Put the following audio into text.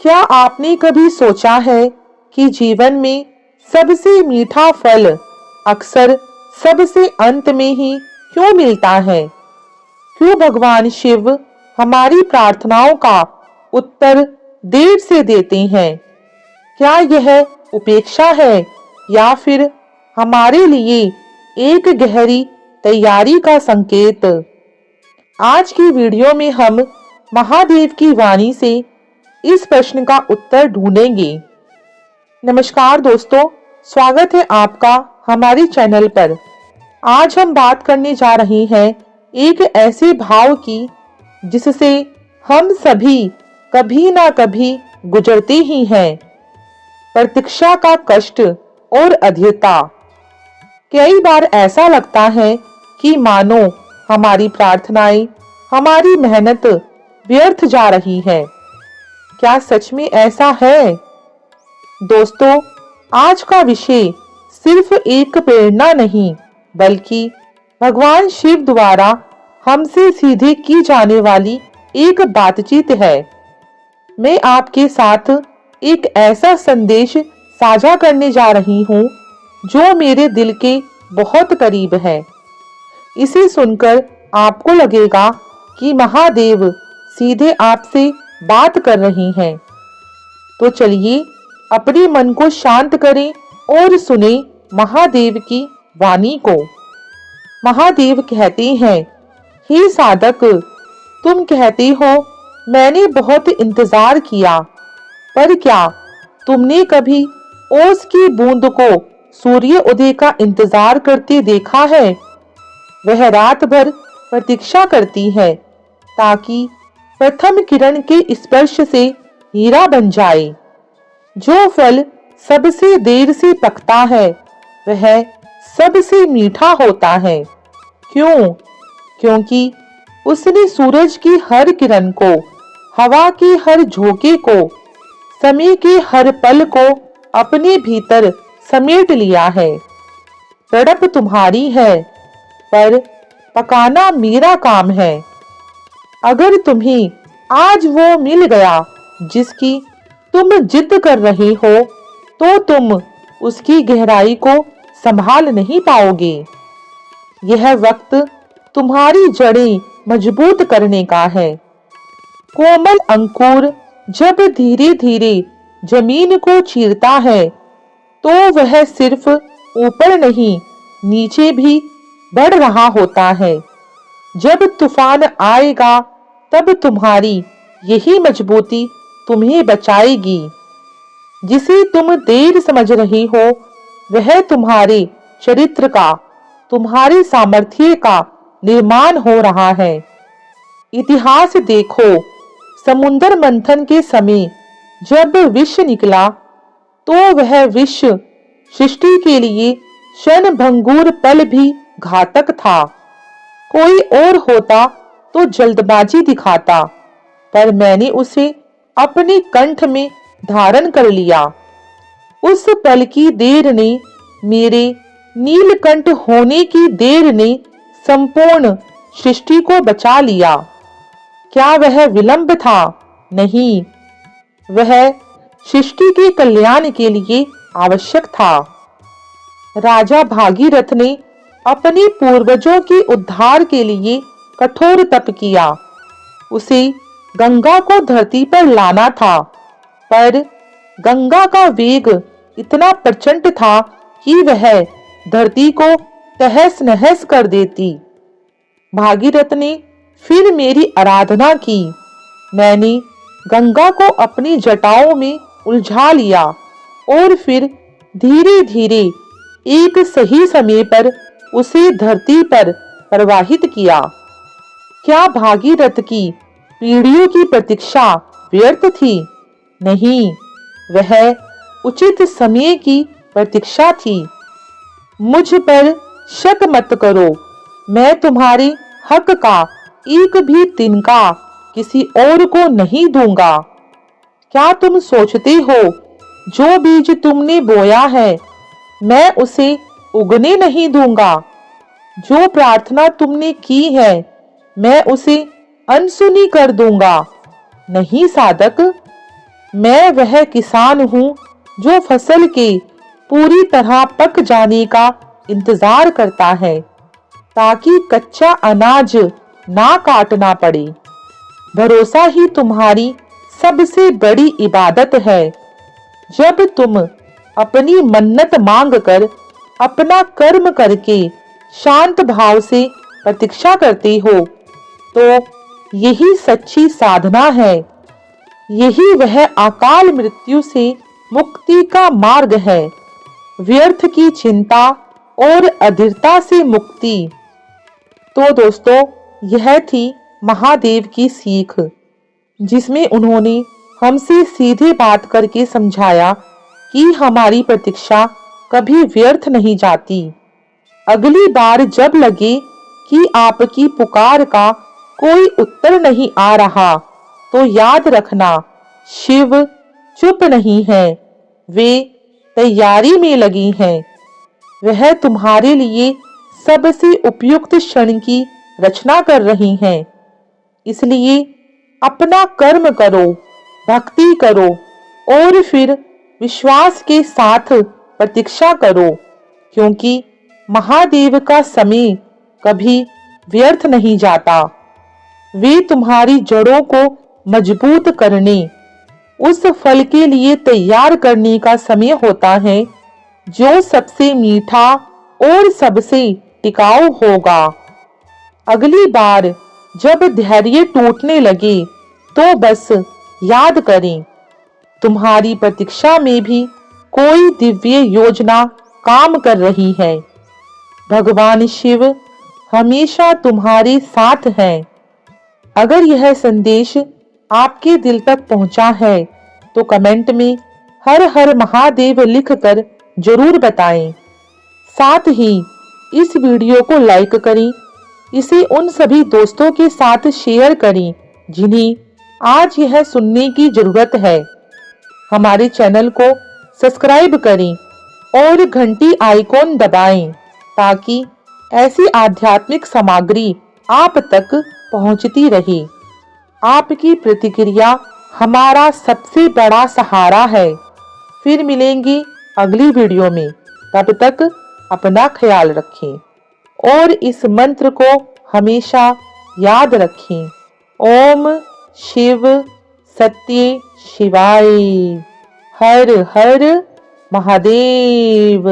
क्या आपने कभी सोचा है कि जीवन में सबसे मीठा फल अक्सर सबसे अंत में ही क्यों मिलता है? क्यों भगवान शिव हमारी प्रार्थनाओं का उत्तर देर से देते हैं? क्या यह उपेक्षा है या फिर हमारे लिए एक गहरी तैयारी का संकेत? आज की वीडियो में हम महादेव की वाणी से इस प्रश्न का उत्तर ढूंढेंगे। नमस्कार दोस्तों, स्वागत है आपका हमारे चैनल पर। आज हम बात करने जा रहे हैं एक ऐसे भाव की जिससे हम सभी कभी ना कभी गुजरते ही हैं, प्रतीक्षा का कष्ट और अधीरता। कई बार ऐसा लगता है कि मानो हमारी प्रार्थनाएं, हमारी मेहनत व्यर्थ जा रही है। क्या सच में ऐसा है? दोस्तों, आज का विषय सिर्फ एक प्रेरणा नहीं, बल्कि भगवान शिव द्वारा हमसे सीधे की जाने वाली एक बातचीत है। मैं आपके साथ एक ऐसा संदेश साझा करने जा रही हूँ जो मेरे दिल के बहुत करीब है। इसे सुनकर आपको लगेगा कि महादेव सीधे आपसे बात कर रही हैं। तो चलिए अपने मन को शांत करें और सुने महादेव की वाणी को। महादेव कहते हैं, हे साधक, तुम कहते हो मैंने बहुत इंतजार किया, पर क्या तुमने कभी ओस की बूंद को सूर्य उदय का इंतजार करते देखा है? वह रात भर प्रतीक्षा करती है ताकि प्रथम किरण के स्पर्श से हीरा बन जाए। जो फल सबसे देर से पकता है वह सबसे मीठा होता है। क्यों? क्योंकि उसने सूरज की हर किरण को, हवा के हर झोंके को, समय के हर पल को अपने भीतर समेट लिया है। तड़प तुम्हारी है, पर पकाना मेरा काम है। अगर तुम्हें आज वो मिल गया जिसकी तुम जिद कर रहे हो, तो तुम उसकी गहराई को संभाल नहीं पाओगे। यह वक्त तुम्हारी जड़ें मजबूत करने का है। कोमल अंकुर जब धीरे धीरे जमीन को चीरता है, तो वह सिर्फ ऊपर नहीं, नीचे भी बढ़ रहा होता है। जब तूफान आएगा, तब तुम्हारी यही मजबूती तुम्हें बचाएगी। जिसे तुम देर समझ रही हो, वह तुम्हारे चरित्र का, तुम्हारे सामर्थ्य का निर्माण हो रहा है। इतिहास देखो, समुद्र मंथन के समय जब विष निकला, तो वह विष सृष्टि के लिए क्षणभंगुर पल भी घातक था। कोई और होता तो जल्दबाजी दिखाता, पर मैंने उसे अपने कंठ में धारण कर लिया। उस पल की देर ने, मेरे नीलकंठ होने की देर ने संपूर्ण सृष्टि को बचा लिया। क्या वह विलंब था? नहीं, वह सृष्टि के कल्याण के लिए आवश्यक था। राजा भागीरथ ने अपने पूर्वजों के उद्धार के लिए कठोर तप किया। उसे गंगा को धरती पर लाना था, पर गंगा का वेग इतना प्रचंड था कि वह धरती को तहस नहस कर देती। भागीरथ ने फिर मेरी आराधना की। मैंने गंगा को अपनी जटाओं में उलझा लिया और फिर धीरे धीरे एक सही समय पर उसे धरती पर प्रवाहित किया। क्या भागीरथ की पीढ़ियों की प्रतीक्षा व्यर्थ थी? नहीं, वह उचित समय की प्रतीक्षा थी। मुझ पर शक मत करो, मैं तुम्हारे हक का एक भी तिनका किसी और को नहीं दूंगा। क्या तुम सोचते हो जो बीज तुमने बोया है, मैं उसे उगने नहीं दूंगा? जो प्रार्थना तुमने की है, मैं उसे अनसुनी कर दूंगा। नहीं साधक, मैं वह किसान हूँ जो फसल के पूरी तरह पक जाने का इंतजार करता है ताकि कच्चा अनाज ना काटना पड़े। भरोसा ही तुम्हारी सबसे बड़ी इबादत है। जब तुम अपनी मन्नत मांग कर अपना कर्म करके शांत भाव से प्रतीक्षा करते हो तो यही सच्ची साधना है। यही वह अकाल मृत्यु से मुक्ति का मार्ग है। व्यर्थ की चिंता और अधीरता से मुक्ति। तो दोस्तों, यह थी महादेव की सीख, जिसमें उन्होंने हमसे सीधे बात करके समझाया कि हमारी प्रतीक्षा कभी व्यर्थ नहीं जाती। अगली बार जब लगे कि आपकी पुकार का कोई उत्तर नहीं आ रहा तो याद रखना, शिव चुप नहीं है, वे तैयारी में लगी हैं। वह तुम्हारे लिए सबसे उपयुक्त क्षण की रचना कर रही हैं। इसलिए अपना कर्म करो, भक्ति करो और फिर विश्वास के साथ प्रतीक्षा करो, क्योंकि महादेव का समय कभी व्यर्थ नहीं जाता। वे तुम्हारी जड़ों को मजबूत करने, उस फल के लिए तैयार करने का समय होता है जो सबसे मीठा और सबसे टिकाऊ होगा। अगली बार जब धैर्य टूटने लगे तो बस याद करें, तुम्हारी प्रतीक्षा में भी कोई दिव्य योजना काम कर रही है। भगवान शिव हमेशा तुम्हारे साथ हैं। अगर यह संदेश आपके दिल तक पहुंचा है तो कमेंट में हर हर महादेव लिखकर जरूर बताएं। साथ ही इस वीडियो को लाइक करें, इसे उन सभी दोस्तों के साथ शेयर करें जिन्हें आज यह सुनने की जरूरत है। हमारे चैनल को सब्सक्राइब करें और घंटी आइकॉन दबाएं ताकि ऐसी आध्यात्मिक सामग्री आप तक पहुंचती रहे। आपकी प्रतिक्रिया हमारा सबसे बड़ा सहारा है। फिर मिलेंगे अगली वीडियो में। तब तक अपना ख्याल रखें और इस मंत्र को हमेशा याद रखें। ओम शिव सत्य शिवाय। हर हर महादेव।